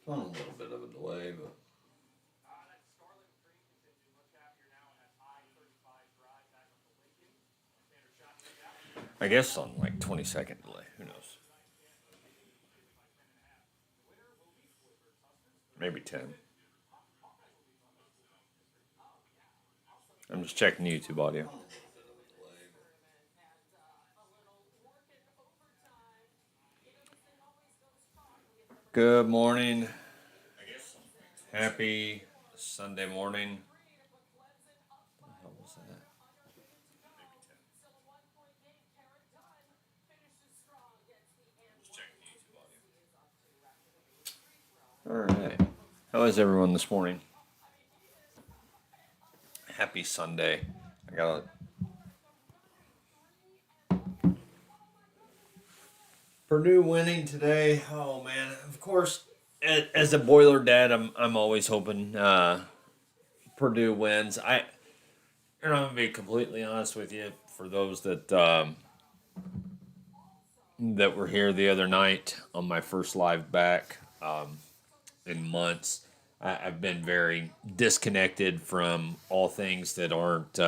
On a little bit of a delay, but I guess on like 20-second delay. Who knows? Maybe 10. I'm just checking YouTube audio. Good morning. Happy Sunday morning. What the hell was that? All right. How is everyone this morning? Happy Sunday. I got Purdue winning today. Oh man! Of course, as a Boiler dad, I'm always hoping Purdue wins. I'm gonna be completely honest with you. For those that were here the other night on my first live back in months, I've been very disconnected from all things that aren't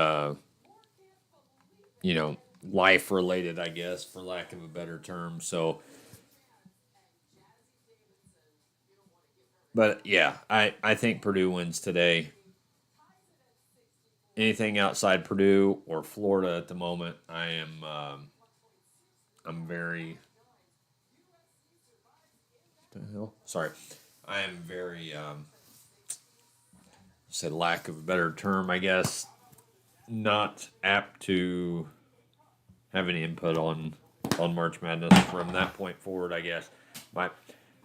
life related. I guess, for lack of a better term. So, but yeah, I think Purdue wins today. Anything outside Purdue or Florida at the moment, I'm very what the hell. Sorry, I am very said lack of a better term, I guess, not apt to have any input on March Madness from that point forward. I guess my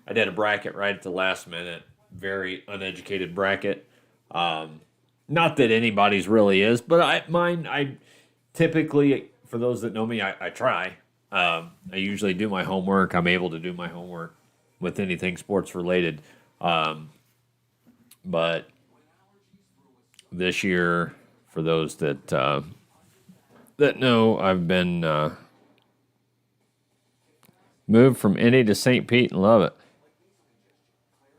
I did a bracket right at the last minute, very uneducated bracket. Not that anybody's really is, but I typically, for those that know me, I try. I usually do my homework. I'm able to do my homework with anything sports related. But this year, for those that know, I've been moved from Indy to St. Pete and love it.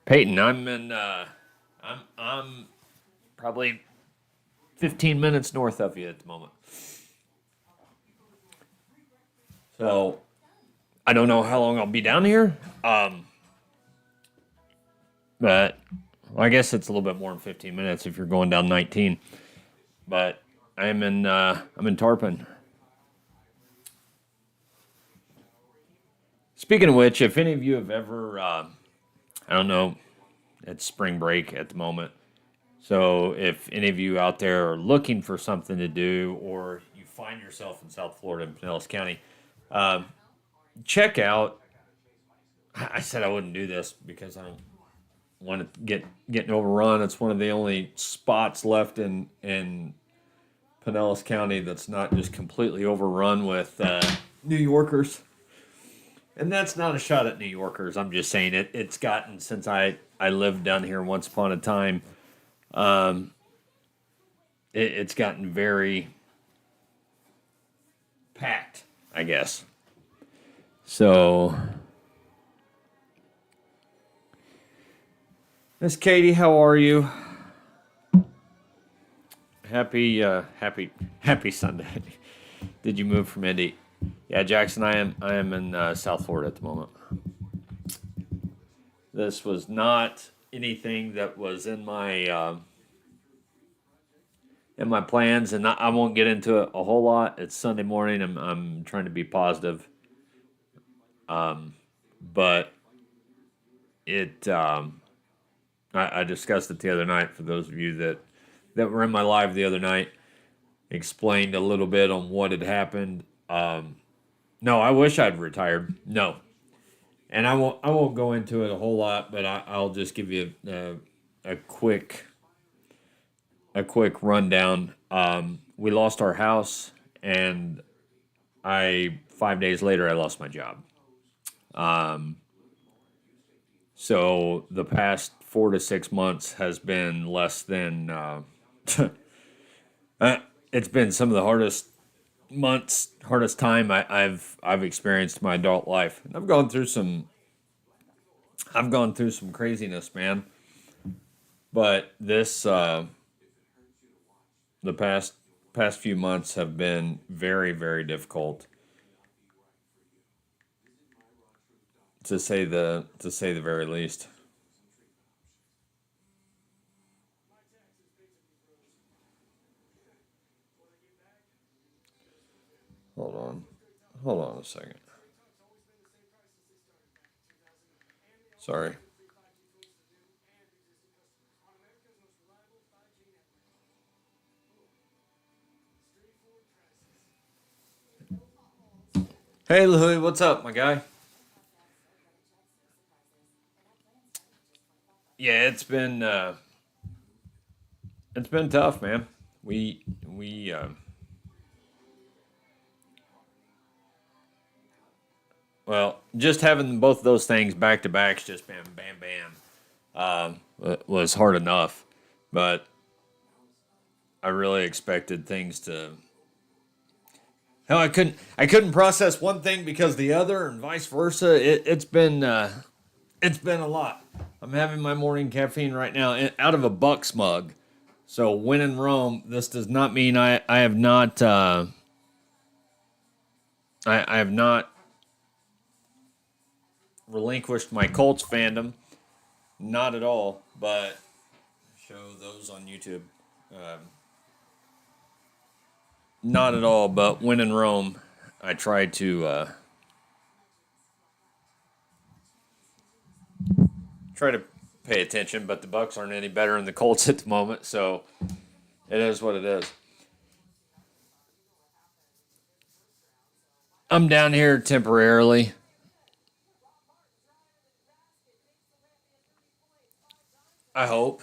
Peyton, I'm probably 15 minutes north of you at the moment. So I don't know how long I'll be down here. But well, I guess it's a little bit more than 15 minutes if you're going down 19. But I'm in Tarpon. Speaking of which, if any of you have ever I don't know, it's spring break at the moment. So if any of you out there are looking for something to do, or you find yourself in South Florida in Pinellas County, um, check out. I said I wouldn't do this because I don't want to getting overrun. It's one of the only spots left in Pinellas County that's not just completely overrun with New Yorkers. And that's not a shot at New Yorkers. I'm just saying it's gotten since I lived down here once upon a time. Um, it's gotten very packed, I guess. So, Miss Katie, how are you? Happy Sunday. Did you move from Indy? Yeah, Jackson, I am in South Florida at the moment. This was not anything that was in my plans, and I won't get into it a whole lot. It's Sunday morning. I'm trying to be positive, but it I discussed it the other night. For those of you that were in my live the other night, explained a little bit on what had happened. No, I wish I'd retired. No, and I won't go into it a whole lot, but I'll just give you a quick rundown. We lost our house, and I 5 days later I lost my job. Um, so the past 4 to 6 months has been less than. Uh, it's been some of the hardest time I've experienced in my adult life. And I've gone through some I've gone through some craziness, man. But the past few months have been very, very difficult to say the very least. Hold on, hold on a second. Sorry. Hey, Louis, what's up, my guy? Yeah, it's been tough, man. We well, just having both those things back to backs, just bam, bam, bam, was hard enough. But I really expected things to. Hell, I couldn't process one thing because the other, and vice versa. It's been a lot. I'm having my morning caffeine right now out of a Bucks mug. So when in Rome, this does not mean I have not I have not relinquished my Colts fandom. Not at all. But show those on YouTube. Um, Not at all. But when in Rome, I try to try to pay attention. But the Bucks aren't any better than the Colts at the moment, so it is what it is. I'm down here temporarily. I hope.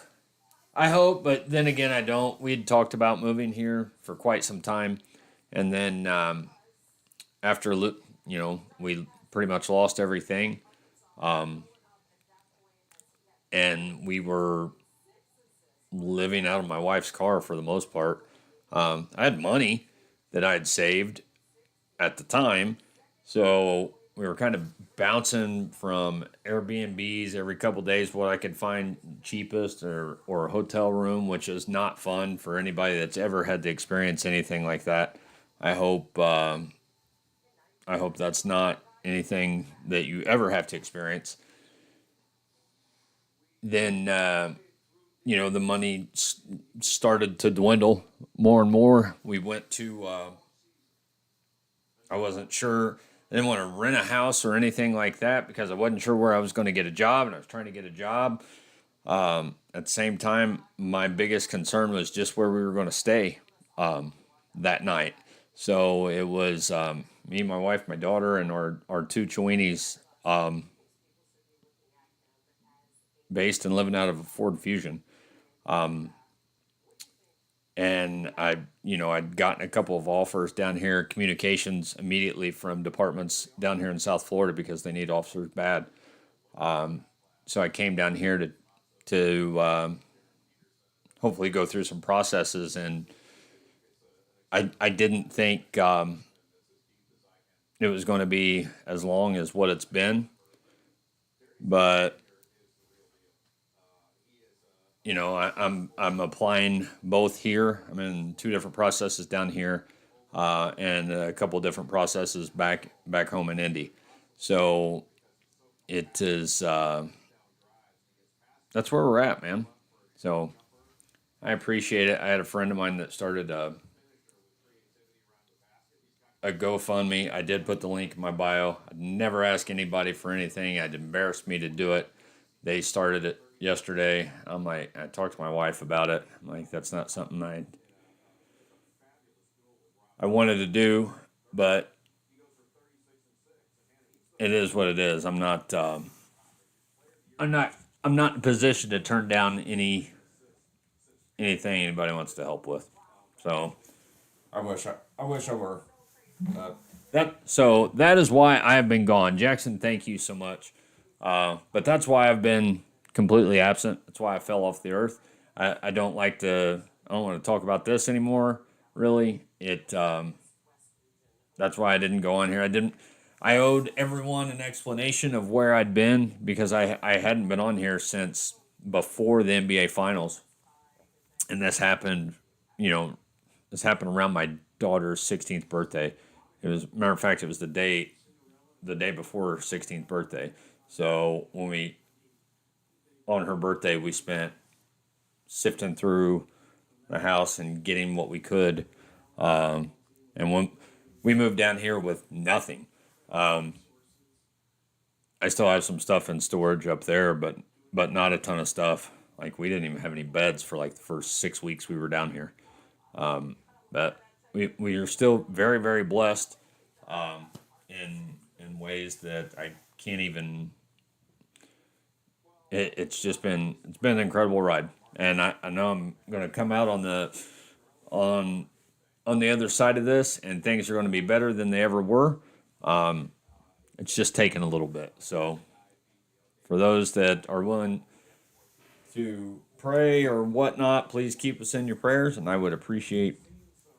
I hope, but then again, I don't. We had talked about moving here for quite some time, and then after we pretty much lost everything, um, and we were living out of my wife's car for the most part. I had money that I had saved at the time, so we were kind of bouncing from Airbnbs every couple days, what I could find cheapest, or a hotel room, which is not fun for anybody that's ever had to experience anything like that. I hope I hope that's not anything that you ever have to experience. Then the money started to dwindle more and more. We went to I wasn't sure. I didn't want to rent a house or anything like that because I wasn't sure where I was going to get a job, and I was trying to get a job. At the same time, my biggest concern was just where we were going to stay that night. So it was me, my wife, my daughter, and our two Cheweenies, based and living out of a Ford Fusion. Um, and I'd gotten a couple of offers down here, communications immediately from departments down here in South Florida because they need officers bad. So I came down here to hopefully go through some processes, and I didn't think it was going to be as long as what it's been, but I'm applying both here. I'm in two different processes down here, and a couple different processes back home in Indy. So it is that's where we're at, man. So I appreciate it. I had a friend of mine that started a GoFundMe. I did put the link in my bio. I'd never ask anybody for anything. It embarrassed me to do it. They started it yesterday. I talked to my wife about it. I'm like, that's not something I wanted to do, but it is what it is. I'm not, I'm not in a position to turn down anything anybody wants to help with. So I wish I were. That is why I have been gone. Jackson, thank you so much. But that's why I've been completely absent. That's why I fell off the earth. I don't like to. I don't want to talk about this anymore. Really, it. That's why I didn't go on here. I didn't. I owed everyone an explanation of where I'd been because I hadn't been on here since before the NBA Finals, and this happened, you know, this happened around my daughter's 16th birthday. It was, matter of fact, it was the day before her 16th birthday. So when we on her birthday, we spent sifting through the house and getting what we could. And when we moved down here with nothing, I still have some stuff in storage up there, but not a ton of stuff. Like we didn't even have any beds for like the first 6 weeks we were down here. But we are still very very blessed in ways that I can't even. It's been an incredible ride, and I know I'm going to come out on on the other side of this, and things are going to be better than they ever were. It's just taken a little bit. So for those that are willing to pray or whatnot, please keep us in your prayers, and I would appreciate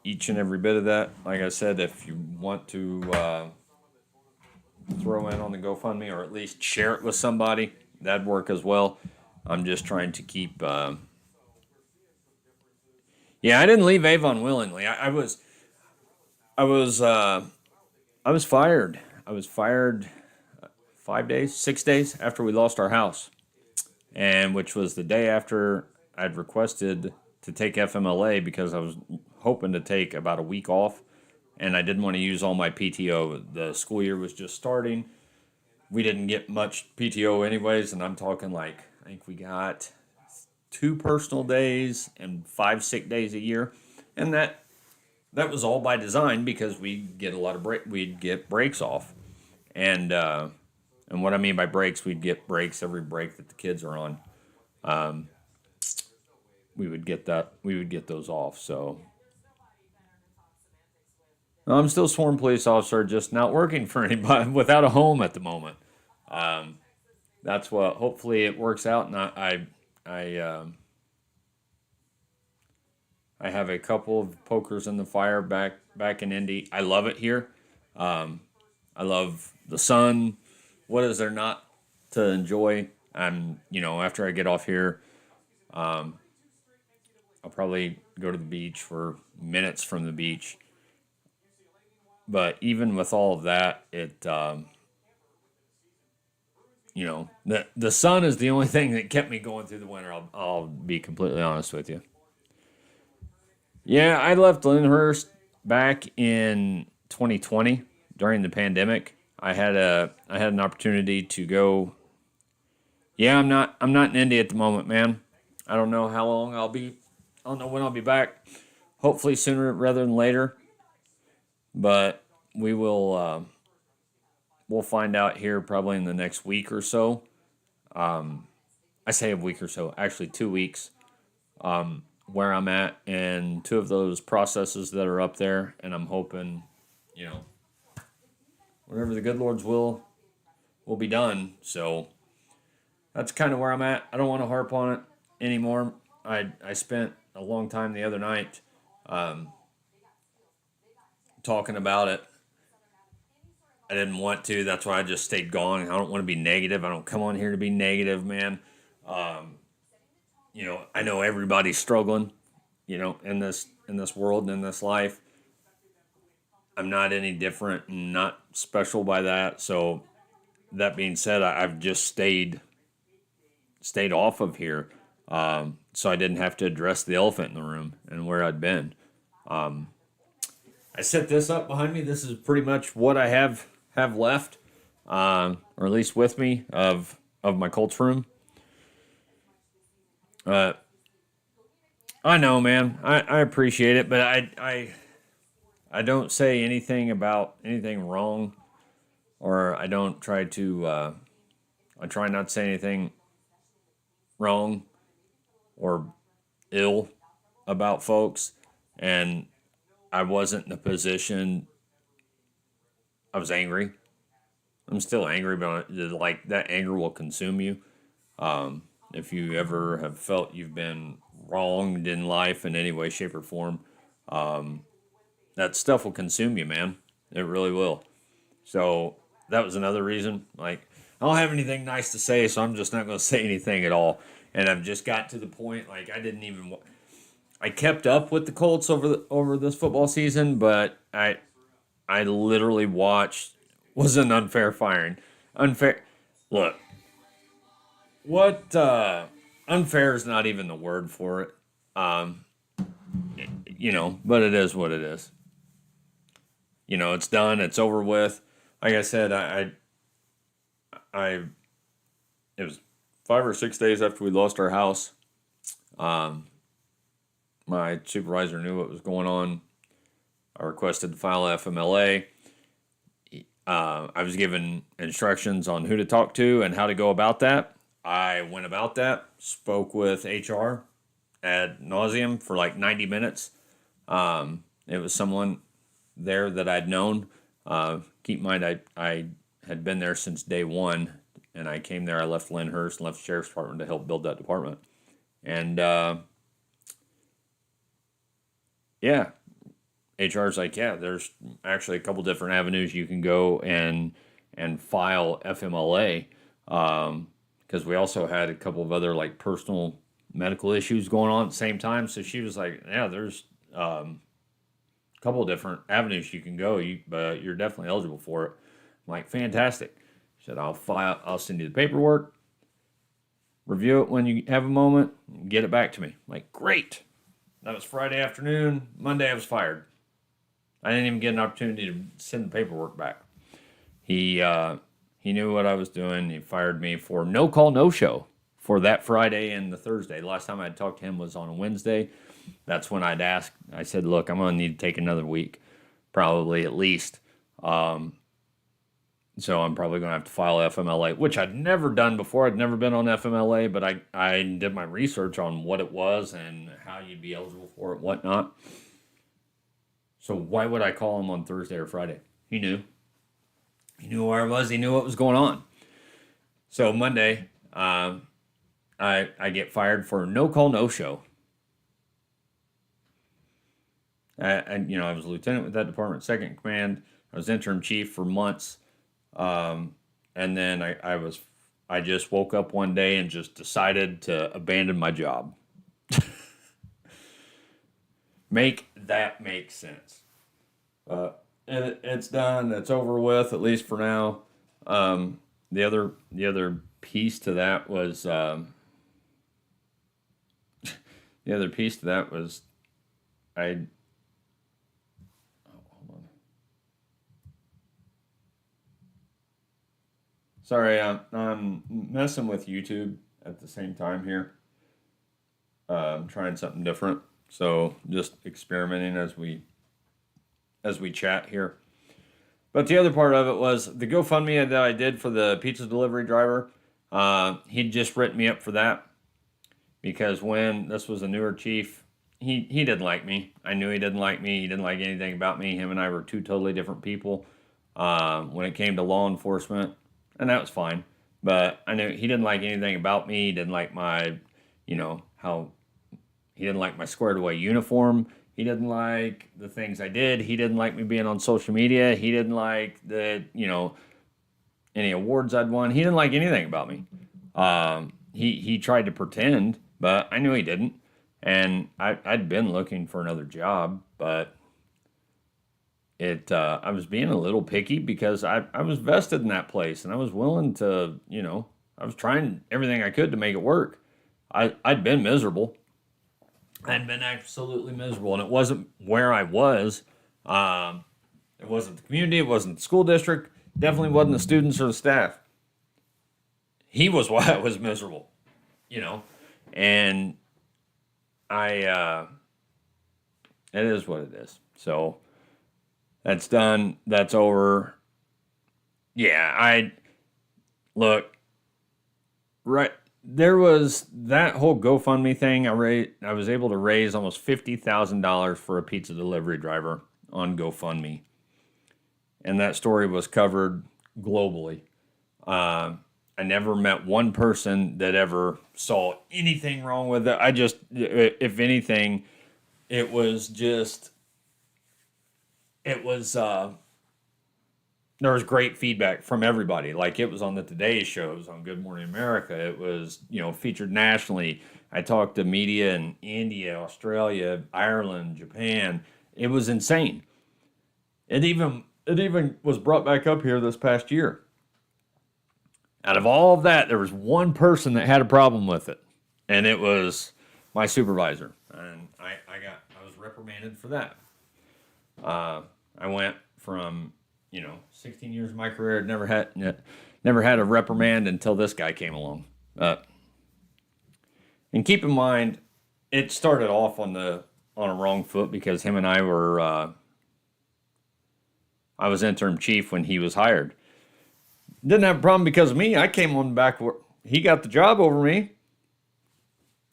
each and every bit of that. Like I said, if you want to throw in on the GoFundMe or at least share it with somebody, that'd work as well. I'm just trying to keep. Yeah, I didn't leave Avon willingly. I was, I was fired. I was fired 5 days, 6 days after we lost our house, and which was the day after I'd requested to take FMLA because I was hoping to take about a week off, and I didn't want to use all my PTO. The school year was just starting. We didn't get much PTO anyways, and I'm talking like I think we got 2 personal days and 5 sick days a year, and that was all by design because we get a lot of we'd get breaks off, and what I mean by breaks, we'd get breaks every break that the kids are on. We would get those off. So I'm still sworn police officer, just not working for anybody without a home at the moment. That's what. Hopefully, it works out, and I have a couple of pokers in the fire back in Indy. I love it here. I love the sun. What is there not to enjoy? After I get off here, I'll probably go to the beach for minutes from the beach. But even with all of that, the sun is the only thing that kept me going through the winter. I'll be completely honest with you. Yeah, I left Lyndhurst back in 2020 during the pandemic. I had an opportunity to go. Yeah, I'm not in India at the moment, man. I don't know how long I'll be. I don't know when I'll be back. Hopefully sooner rather than later. But we will we'll find out here probably in the next week or so. I say a week or so, actually 2 weeks, where I'm at, and two of those processes that are up there, and I'm hoping, you know, whatever the good Lord's will be done. So that's kind of where I'm at. I don't want to harp on it anymore. I spent a long time the other night talking about it. I didn't want to. That's why I just stayed gone. I don't want to be negative. I don't come on here to be negative, man. Um, I know everybody's struggling, in this world and in this life. I'm not any different and not special by that. So that being said, I've just stayed off of here, so I didn't have to address the elephant in the room and where I'd been. I set this up behind me. This is pretty much what I have left, or at least with me of my Colts room. Uh, I know, man. I appreciate it, but I don't say anything about anything wrong, or I don't try to. I try not to say anything wrong or ill about folks, and I wasn't in a position. I was angry. I'm still angry, but like that anger will consume you. If you ever have felt you've been wronged in life in any way, shape, or form, that stuff will consume you, man. It really will. So that was another reason. Like, I don't have anything nice to say, so I'm just not going to say anything at all. And I've just got to the point, like, I didn't even. I kept up with the Colts over this football season, but I literally watched was an unfair firing. Unfair. Look, what unfair is not even the word for it. Um, but it is what it is. It's done. It's over with. Like I said, I it was 5 or 6 days after we lost our house. Um, my supervisor knew what was going on. I requested to file FMLA. I was given instructions on who to talk to and how to go about that. I went about that, spoke with HR ad nauseum for like 90 minutes. It was someone there that I'd known. Keep in mind, I had been there since day one, and I came there. I left Lyndhurst and left the Sheriff's Department to help build that department. And yeah, HR's like, yeah, there's actually a couple different avenues you can go and file FMLA, because we also had a couple of other like personal medical issues going on at the same time. So she was like, yeah, there's a couple of different avenues you can go, but you're definitely eligible for it. I'm like, fantastic. She said, I'll send you the paperwork, review it when you have a moment, and get it back to me. I'm like, great. That was Friday afternoon. Monday I was fired. I didn't even get an opportunity to send the paperwork back. He knew what I was doing. He fired me for no call, no show for that Friday and the Thursday. The last time I'd talked to him was on a Wednesday. That's when I'd asked. I said, look, I'm going to need to take another week, probably at least. So I'm probably going to have to file FMLA, which I'd never done before. I'd never been on FMLA, but I did my research on what it was and how you'd be eligible for it, whatnot. So why would I call him on Thursday or Friday? He knew. He knew where I was. He knew what was going on. So Monday, I get fired for no call, no show. I was a lieutenant with that department, second in command. I was interim chief for months. And then I just woke up one day and just decided to abandon my job. Make that make sense. It's done. It's over with, at least for now. The other piece to that was the other piece to that was I. Oh, hold on. Sorry, I'm messing with YouTube at the same time here. I'm trying something different, so just experimenting as we chat here. But the other part of it was the GoFundMe that I did for the pizza delivery driver. He'd just written me up for that because when this was a newer chief, he didn't like me. I knew he didn't like me. He didn't like anything about me. Him and I were two totally different people when it came to law enforcement, and that was fine. But I knew he didn't like anything about me. He didn't like my, how he didn't like my squared away uniform. He didn't like the things I did. He didn't like me being on social media. He didn't like any awards I'd won. He didn't like anything about me. He tried to pretend, but I knew he didn't. And I'd been looking for another job, but I was being a little picky because I was vested in that place and I was willing to, I was trying everything I could to make it work. I'd been miserable. I'd been absolutely miserable, and it wasn't where I was. It wasn't the community. It wasn't the school district. Definitely wasn't the students or the staff. He was why I was miserable, and I. It is what it is. So that's done. That's over. Yeah, I look right. There was that whole GoFundMe thing. I was able to raise almost $50,000 for a pizza delivery driver on GoFundMe, and that story was covered globally. I never met one person that ever saw anything wrong with it. If anything, it was there was great feedback from everybody. Like it was on the Today Show, it was on Good Morning America, it was featured nationally. I talked to media in India, Australia, Ireland, Japan. It was insane. It even was brought back up here this past year. Out of all of that, there was one person that had a problem with it, and it was my supervisor, and I was reprimanded for that. I went from 16 years of my career, never had a reprimand until this guy came along. And keep in mind, it started off on a wrong foot because him and I were. I was interim chief when he was hired. Didn't have a problem because of me. I came on back where he got the job over me.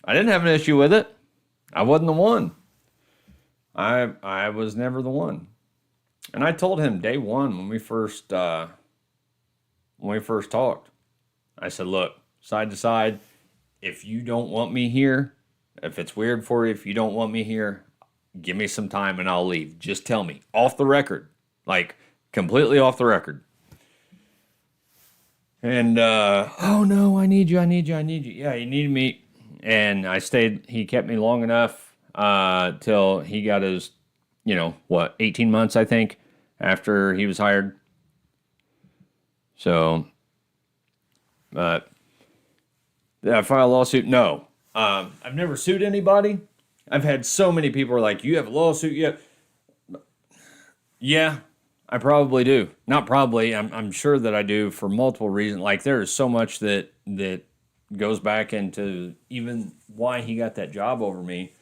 I didn't have an issue with it. I wasn't the one. I was never the one. And I told him day one when we first talked. I said, look, side to side, if you don't want me here, if it's weird for you, if you don't want me here, give me some time and I'll leave. Just tell me off the record, like completely off the record. And oh no, I need you. Yeah, he needed me, and I stayed. He kept me long enough till he got his, 18 months I think after he was hired. So, did I file a lawsuit? No. I've never sued anybody. I've had so many people are like, "You have a lawsuit yet?" Yeah, I probably do. Not probably. I'm sure that I do for multiple reasons. Like there is so much that goes back into even why he got that job over me.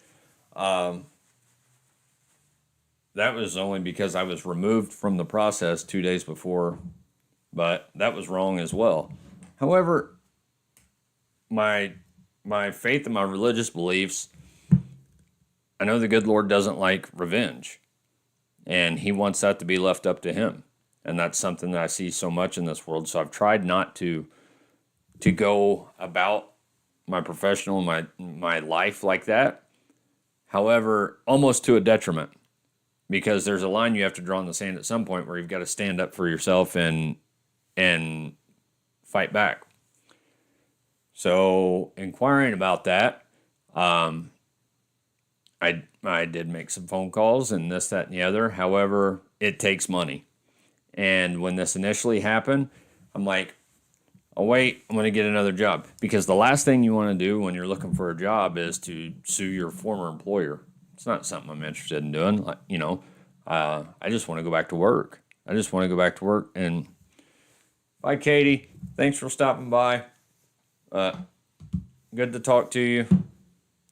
That was only because I was removed from the process 2 days before, but that was wrong as well. However, my faith and my religious beliefs, I know the good Lord doesn't like revenge. And he wants that to be left up to him. And that's something that I see so much in this world. So I've tried not to go about my professional, my life like that. However, almost to a detriment. Because there's a line you have to draw in the sand at some point where you've got to stand up for yourself and fight back. So inquiring about that, I did make some phone calls and this, that, and the other. However, it takes money. And when this initially happened, I'm like, oh, wait, I'm going to get another job. Because the last thing you want to do when you're looking for a job is to sue your former employer. It's not something I'm interested in doing. Like, I just want to go back to work. And bye, Katie. Thanks for stopping by. Good to talk to you.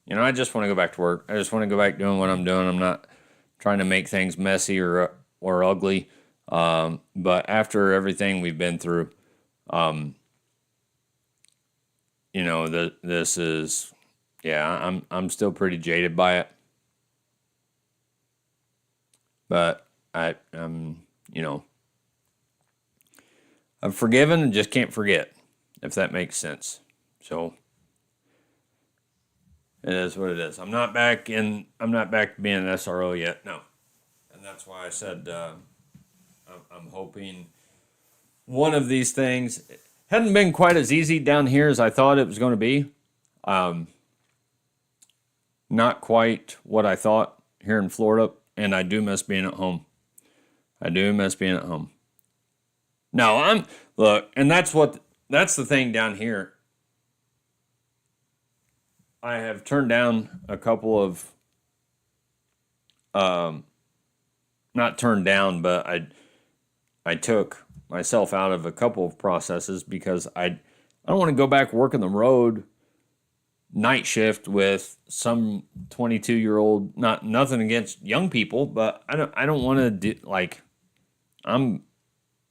I just want to go back to work. I just want to go back doing what I'm doing. I'm not trying to make things messy or ugly. But after everything we've been through, this is, yeah, I'm still pretty jaded by it. But I'm forgiven and just can't forget, if that makes sense. So it is what it is. I'm not back to being an SRO yet. No, and that's why I said I'm hoping one of these things hadn't been quite as easy down here as I thought it was going to be. Not quite what I thought here in Florida, and I do miss being at home. No, look, and that's the thing down here. I have turned down a couple of, not turned down, but I took myself out of a couple of processes because I don't want to go back working the road night shift with some 22-year-old. Nothing against young people, but I don't want to do like I'm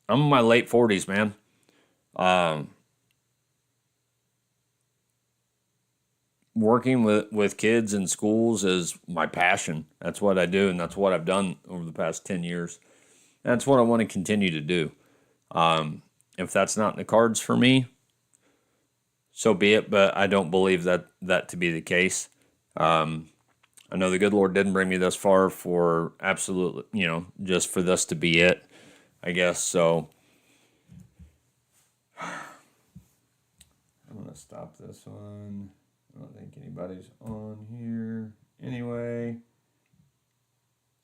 in my late 40s, man. Working with kids in schools is my passion. That's what I do, and that's what I've done over the past 10 years. That's what I want to continue to do. If that's not in the cards for me, so be it, but I don't believe that to be the case. I know the good Lord didn't bring me this far for absolutely, just for this to be it. I guess. So I'm gonna stop this one. I don't think anybody's on here anyway.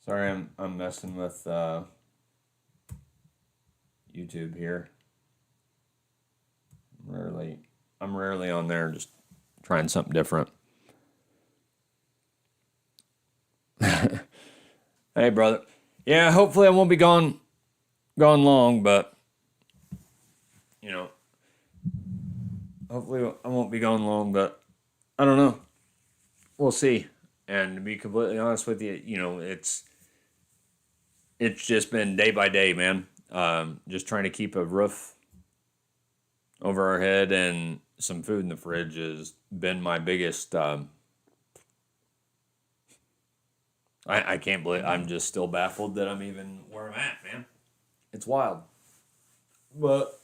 Sorry, I'm messing with YouTube here. I'm rarely on there, just trying something different. Hey, brother. Yeah, hopefully I won't be gone long, but you know, hopefully I won't be gone long, but I don't know. We'll see. And to be completely honest with you, it's just been day by day, man. Just trying to keep a roof over our head and some food in the fridge has been my biggest. I can't believe I'm just still baffled that I'm even where I'm at, man. It's wild. But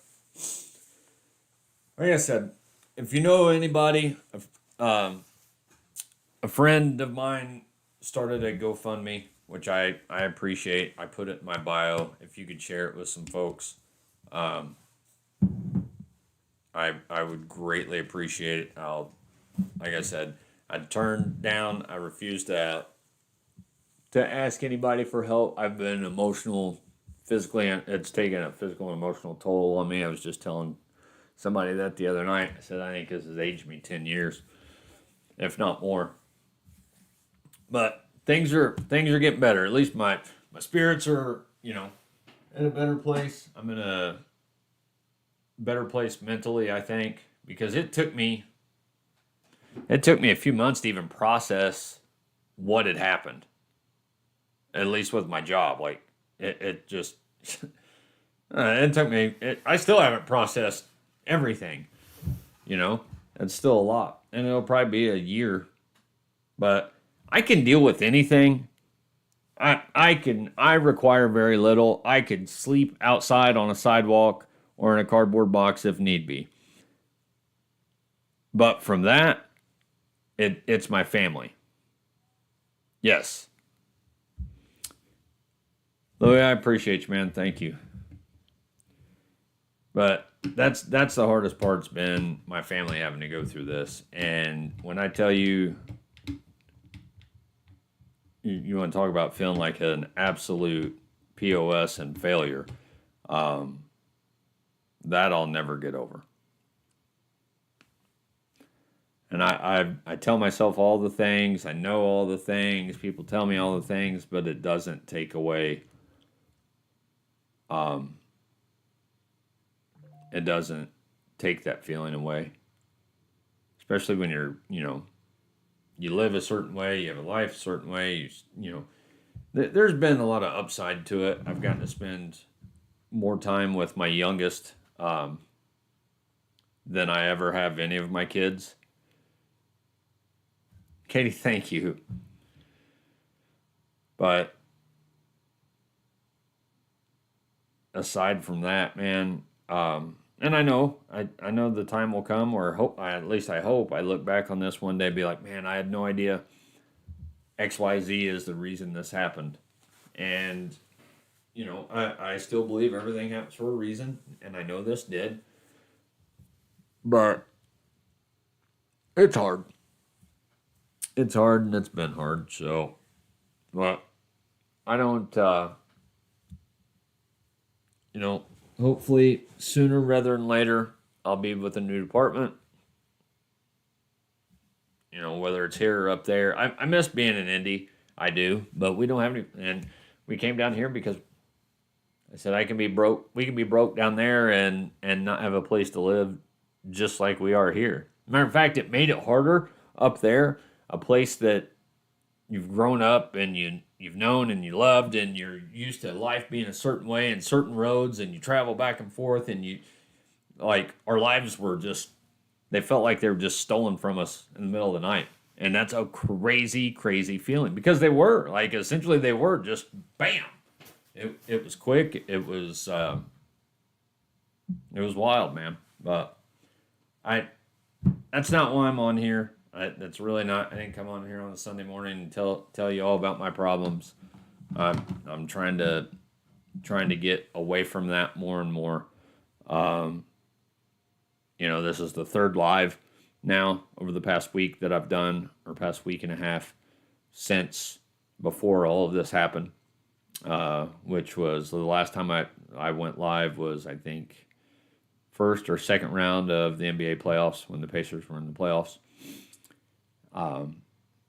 like I said, if you know anybody, a friend of mine started a GoFundMe, which I appreciate. I put it in my bio. If you could share it with some folks, I would greatly appreciate it. Like I said, I turned down. I refused to ask anybody for help. I've been physically. It's taken a physical and emotional toll on me. I was just telling somebody that the other night. I said I think this has aged me 10 years, if not more. But things are getting better. At least my spirits are in a better place. I'm in a better place mentally, I think, because it took me a few months to even process what had happened. At least with my job, like it just it took me. I still haven't processed everything. It's still a lot, and it'll probably be a year. But I can deal with anything. I require very little. I could sleep outside on a sidewalk or in a cardboard box if need be. But from that, it's my family. Yes. Louis, I appreciate you, man. Thank you. But that's the hardest part's been my family having to go through this. And when I tell you, you want to talk about feeling like an absolute POS and failure, that I'll never get over. And I tell myself all the things, I know all the things, people tell me all the things, but it doesn't take away, it doesn't take that feeling away. Especially when you live a certain way, you have a life a certain way, there's been a lot of upside to it. I've gotten to spend more time with my youngest than I ever have any of my kids. Katie, thank you. But aside from that, man, and I know the time will come, or at least I hope I look back on this one day and be like, man, I had no idea XYZ is the reason this happened. And, I still believe everything happens for a reason, and I know this did. But it's hard. It's hard, and it's been hard, so, but I don't, hopefully sooner rather than later, I'll be with a new department. Whether it's here or up there. I miss being in Indy. I do, but we don't have any, and we came down here because I said I can be broke. We can be broke down there and not have a place to live, just like we are here. Matter of fact, it made it harder up there. A place that you've grown up and you've known and you loved, and you're used to life being a certain way and certain roads, and you travel back and forth, and our lives were just, they felt like they were just stolen from us in the middle of the night. And that's a crazy, crazy feeling, because they were, essentially they were just bam. It was quick. It was wild, man. But that's not why I'm on here. That's really not. I didn't come on here on a Sunday morning and tell you all about my problems. I'm trying to trying to get away from that more and more. This is the third live now over the past week that I've done, or past week and a half since before all of this happened, which was the last time I went live was, I think, first or second round of the NBA playoffs when the Pacers were in the playoffs.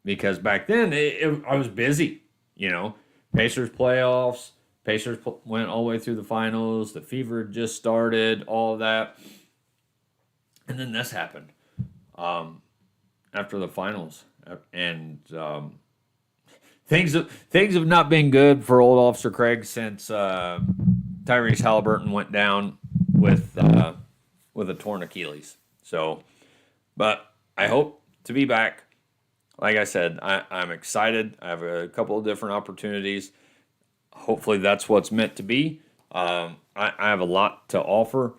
Because back then I was busy, Pacers playoffs. Pacers went all the way through the finals. The Fever had just started, all of that. And then this happened after the finals. And things have not been good for old Officer Craig since Tyrese Halliburton went down with a torn Achilles. So, but I hope to be back. Like I said, I'm excited. I have a couple of different opportunities. Hopefully, that's what's meant to be. I have a lot to offer.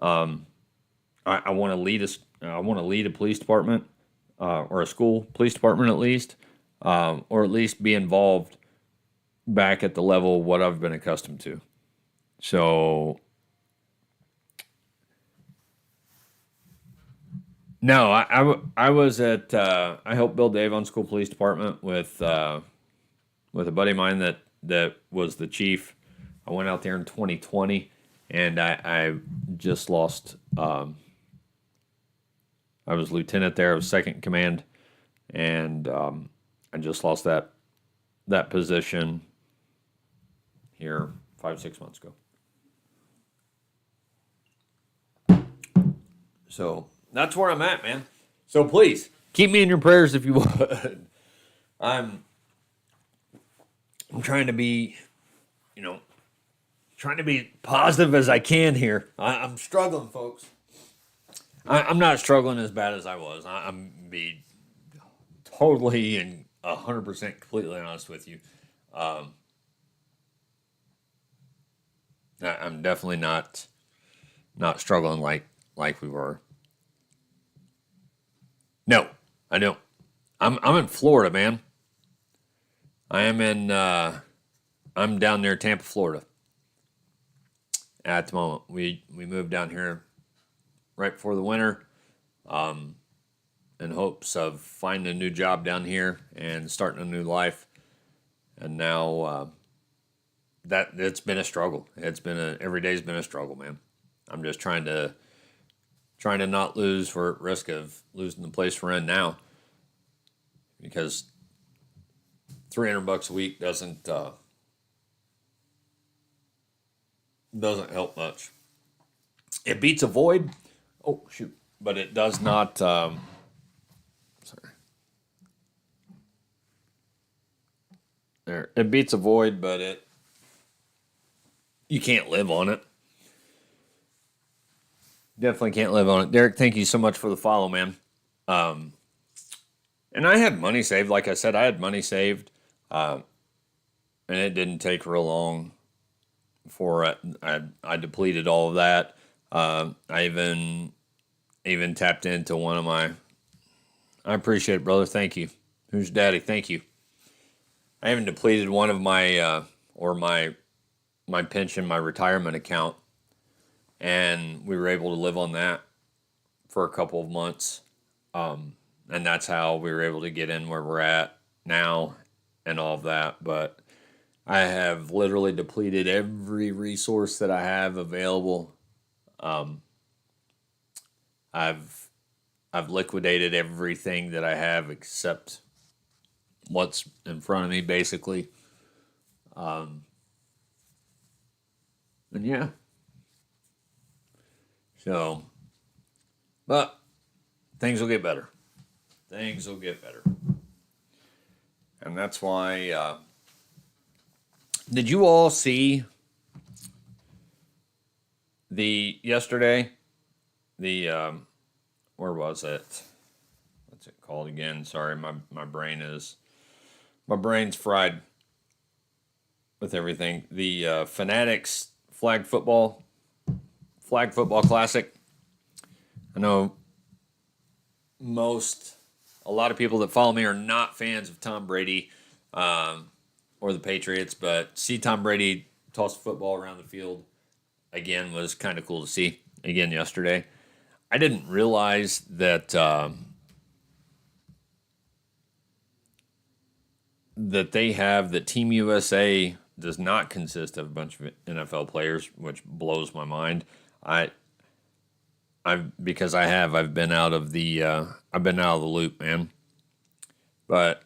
I want to lead a police department or a school police department at least, or at least be involved back at the level of what I've been accustomed to. So, no, I was at I helped build the Avon School Police Department with a buddy of mine that was the chief. I went out there in 2020, and I just lost. I was lieutenant there. I was second in command, and I just lost that position here 5-6 months ago. So that's where I'm at, man. So please keep me in your prayers if you would. I'm trying to be, trying to be positive as I can here. I'm struggling, folks. I'm not struggling as bad as I was. I'm be totally and 100% completely honest with you. I'm definitely not struggling like we were. No, I don't. I'm in Florida, man. I am in. I'm down near Tampa, Florida. At the moment, we moved down here right before the winter, in hopes of finding a new job down here and starting a new life. And now that it's been a struggle. Every day's been a struggle, man. I'm just trying to not lose. We're at risk of losing the place we're in now because $300 a week doesn't help much. It beats a void. Oh shoot! But it does not. Sorry. There, it beats a void, but you can't live on it. Definitely can't live on it. Derek, thank you so much for the follow, man. And I had money saved. Like I said, I had money saved, and it didn't take real long before I depleted all of that. I even tapped into one of my. I appreciate it, brother. Thank you. Who's daddy? Thank you. I even depleted one of my my pension, my retirement account, and we were able to live on that for a couple of months. And that's how we were able to get in where we're at now and all of that. But I have literally depleted every resource that I have available. I've liquidated everything that I have except what's in front of me, basically. And yeah. So, but things will get better. Things will get better. And that's why, did you all see yesterday, where was it? What's it called again? Sorry, my brain's fried with everything. The Fanatics Flag Football Classic. I know a lot of people that follow me are not fans of Tom Brady or the Patriots, but see Tom Brady toss the football around the field again was kind of cool to see again yesterday. I didn't realize that that Team USA does not consist of a bunch of NFL players, which blows my mind. I because I've been out of the loop, man. But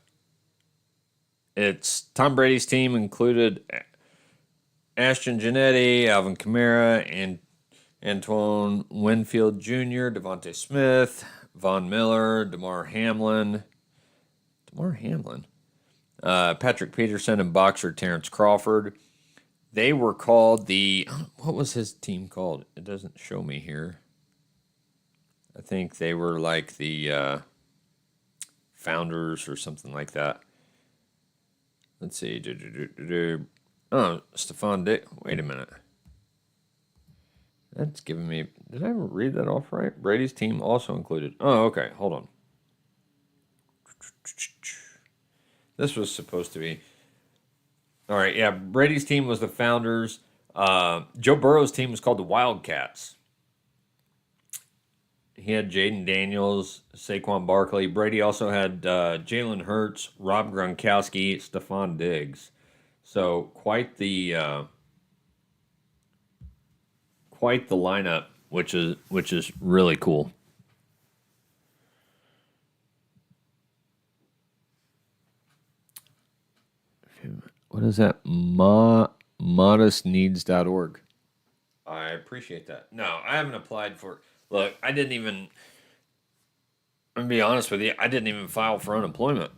it's Tom Brady's team included Ashton Janetti, Alvin Kamara, and Antoine Winfield Jr., Devontae Smith, Von Miller, Damar Hamlin, Patrick Peterson, and boxer Terrence Crawford. They were called what was his team called? It doesn't show me here. I think they were like the Founders or something like that. Let's see. Oh, Stephon Diggs. Wait a minute. That's giving me... Did I read that off right? Brady's team also included... Oh, okay. Hold on. This was supposed to be... All right, yeah. Brady's team was the Founders. Joe Burrow's team was called the Wildcats. He had Jaden Daniels, Saquon Barkley. Brady also had Jalen Hurts, Rob Gronkowski, Stephon Diggs. So quite the lineup, which is really cool. What is that? Modestneeds.org. I appreciate that. No, I haven't applied for. Look, I'm gonna be honest with you. I didn't even file for unemployment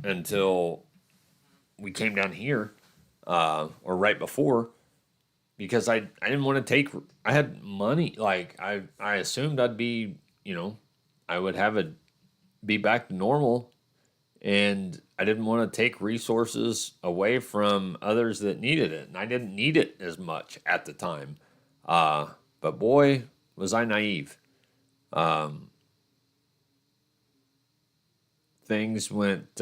until we came down here, or right before, because I didn't want to take. I had money. Like I assumed I'd be, I would be back to normal, and I didn't want to take resources away from others that needed it, and I didn't need it as much at the time. But boy, was I naive. Things went,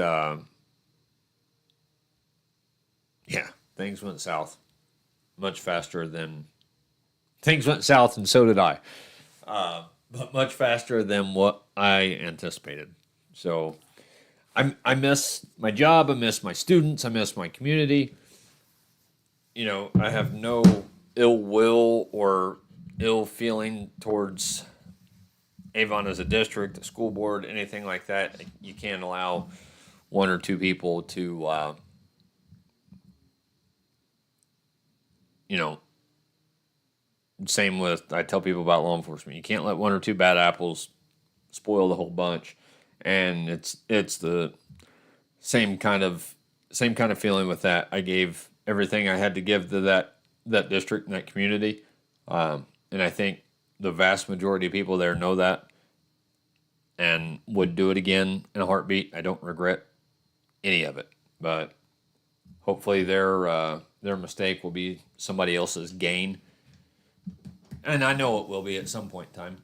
things went south much faster than things went south, and so did I. But much faster than what I anticipated. So I miss my job. I miss my students. I miss my community. I have no ill will or ill feeling towards Avon as a district, the school board, anything like that. You can't allow one or two people to, same with, I tell people about law enforcement. You can't let one or two bad apples spoil the whole bunch. And it's the same kind of feeling with that. I gave everything I had to give to that district and that community. And I think the vast majority of people there know that and would do it again in a heartbeat. I don't regret any of it, but hopefully their mistake will be somebody else's gain. And I know it will be at some point in time.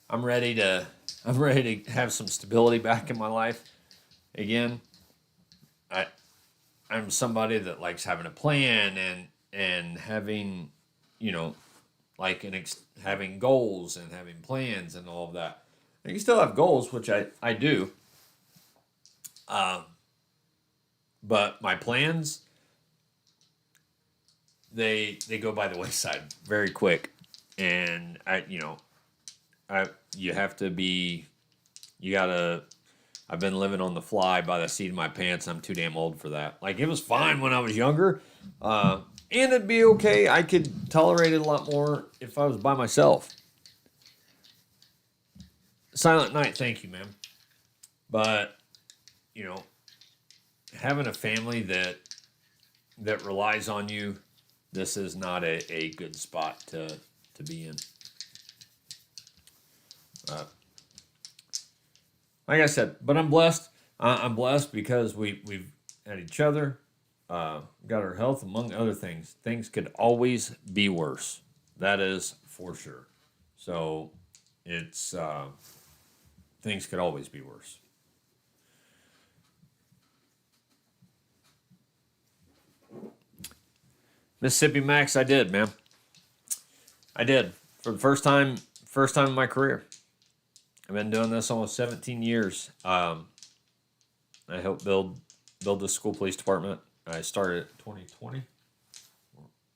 I'm ready to have some stability back in my life again. I'm somebody that likes having a plan and having, having goals and having plans and all of that. I can still have goals, which I do. But my plans, they go by the wayside very quick. And I've been living on the fly by the seat of my pants. I'm too damn old for that. Like, it was fine when I was younger. And it'd be okay. I could tolerate it a lot more if I was by myself. Silent Night, thank you, man. But, having a family that relies on you, this is not a good spot to be in. Like I said, but I'm blessed. I'm blessed because we've had each other, got our health, among other things. Things could always be worse. That is for sure. So it's things could always be worse. Mississippi Max, I did, man. I did for the first time in my career. I've been doing this almost 17 years. I helped build the school police department. I started at 2020.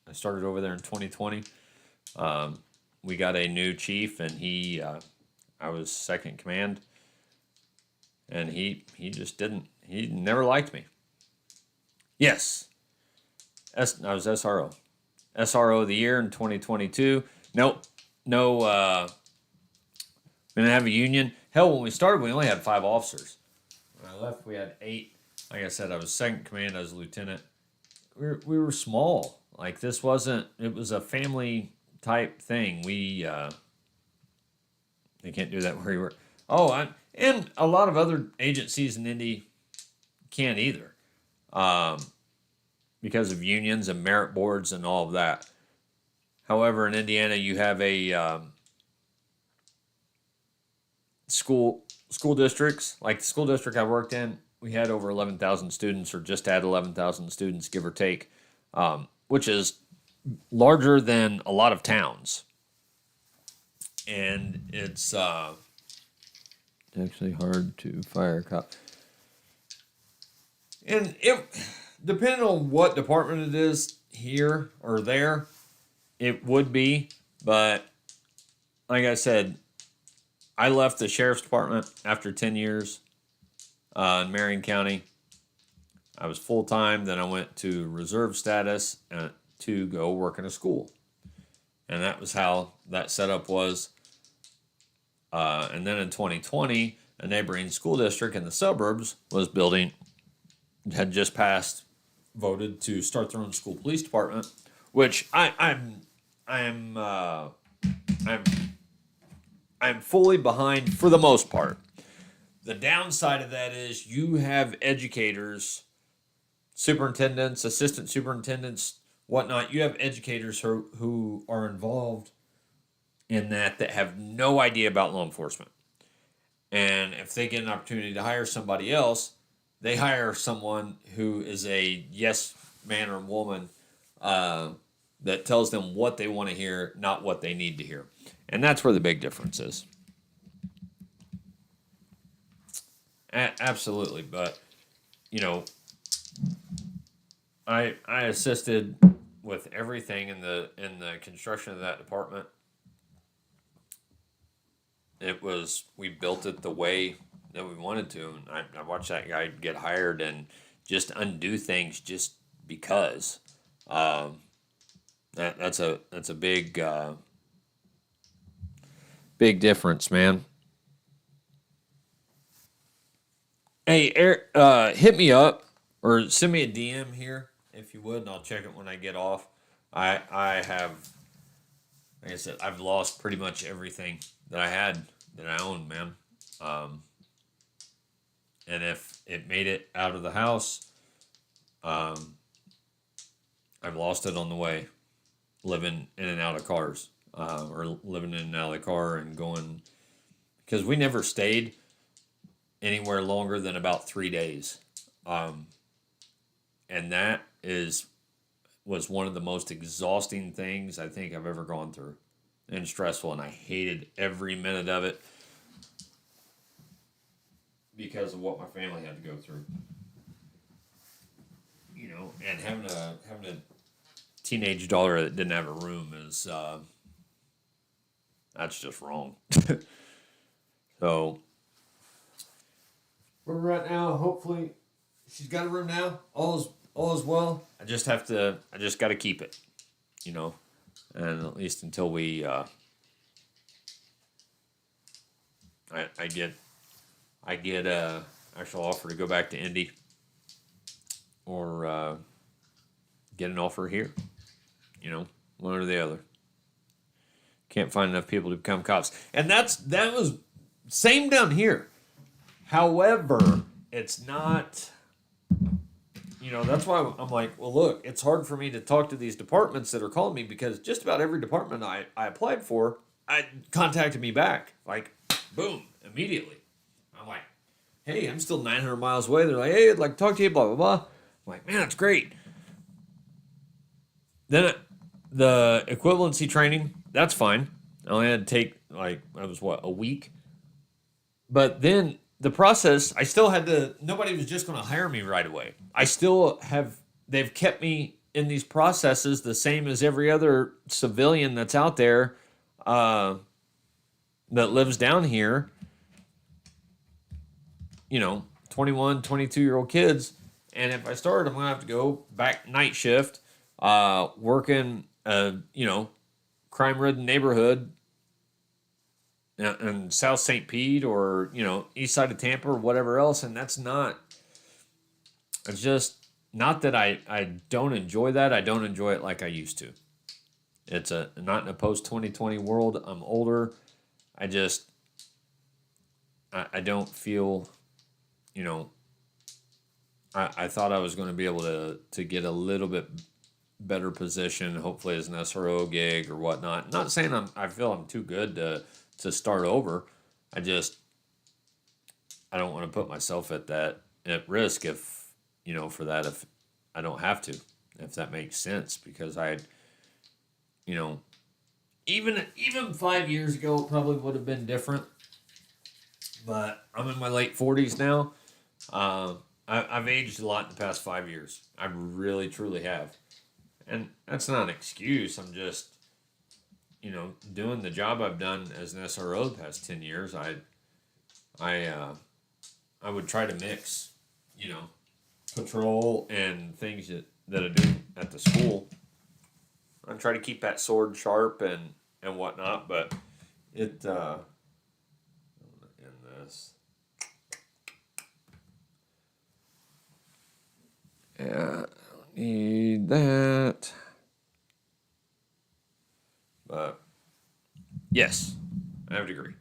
I started over there in 2020. We got a new chief, and I was second command, and he just didn't. He never liked me. Yes, I was SRO of the year in 2022. Nope, no. We didn't have a union. Hell, when we started, we only had 5 officers. When I left, we had 8. Like I said, I was second command. I was a lieutenant. We were small. Like this wasn't. It was a family type thing. They can't do that where you were. And a lot of other agencies in Indy can't either, because of unions and merit boards and all of that. However, in Indiana, you have a school districts. Like the school district I worked in, we had over 11,000 students, or just had 11,000 students, give or take, which is larger than a lot of towns. And it's actually hard to fire a cop. And depending on what department it is here or there, it would be. But like I said, I left the sheriff's department after 10 years in Marion County. I was full-time. Then I went to reserve status to go work in a school. And that was how that setup was. And then in 2020, a neighboring school district in the suburbs had just voted to start their own school police department, which I'm fully behind for the most part. The downside of that is you have educators, superintendents, assistant superintendents, whatnot. You have educators who are involved in that have no idea about law enforcement. And if they get an opportunity to hire somebody else, they hire someone who is a yes man or woman that tells them what they want to hear, not what they need to hear. And that's where the big difference is. Absolutely. But, I assisted with everything in the construction of that department. We built it the way that we wanted to. And I watched that guy get hired and just undo things just because. That's a big big difference, man. Hey, Eric, hit me up or send me a DM here if you would, and I'll check it when I get off. I have, like I said, I've lost pretty much everything that I owned, man. And if it made it out of the house, I've lost it on the way, living in and out of cars, or living in and out of the car and going, because we never stayed anywhere longer than about 3 days. And that was one of the most exhausting things I think I've ever gone through, and stressful, and I hated every minute of it because of what my family had to go through. And having a teenage daughter that didn't have a room is that's just wrong. So where we're at now, hopefully she's got a room now. All is well. I just got to keep it, and at least until we I get a actual offer to go back to Indy, or get an offer here, one or the other. Can't find enough people to become cops, and that was same down here. However, it's not. That's why I'm like, well, look, it's hard for me to talk to these departments that are calling me, because just about every department I applied for, contacted me back, like, boom, immediately. I'm like, hey, I'm still 900 miles away. They're like, hey, I'd like to talk to you, blah, blah, blah. I'm like, man, that's great. then the equivalency training, that's fine. I only had to take like, that was what, a week. But then the process, I still had to, nobody was just going to hire me right away. I still have, they've kept me in these processes the same as every other civilian that's out there, uh, that lives down here, 21, 22-year-old kids. And if I start, I'm going to have to go back night shift, working, crime ridden neighborhood in South St. Pete or, east side of Tampa or whatever else. And that's not, it's just not that I don't enjoy that. I don't enjoy it like I used to. It's not in a post 2020 world. I'm older. I just, I don't feel, I thought I was going to be able to get a little bit better position, hopefully as an SRO gig or whatnot. Not saying I feel I'm too good to start over. I don't want to put myself at risk if, for that, if I don't have to, if that makes sense, because you know, even 5 years ago, it probably would have been different, but I'm in my late 40s now. I've aged a lot in the past 5 years. I really, truly have. And that's not an excuse. I'm just, doing the job I've done as an SRO the past 10 years. I, uh, I would try to mix, you know, patrol and things that I do at the school. I try to keep that sword sharp and whatnot, but it, in this. Yeah, I don't need that. But yes, I have a degree.